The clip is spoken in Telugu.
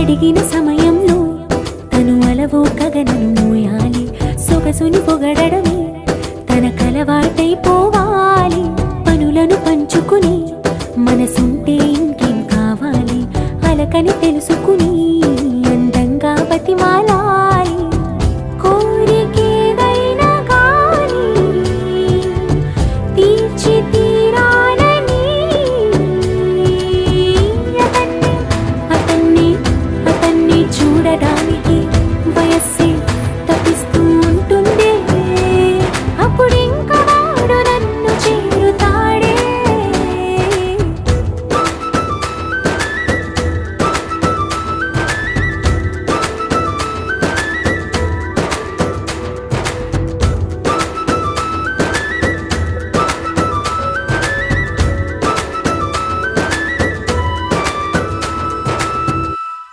అడిగిన సమయంలో తను అలవోకగా నన్ను మోయాలి. సొగసుని పొగడమే తనకలవాటైపోవాలి. పనులను పంచుకుని మనసుంటే ఇంకేం కావాలి. అలకని తెలుసుకుని అందంగా బతిమాలాలి. కోరికేదైనా గాని తీర్చి తీరాలని అతన్ని చూడడానికి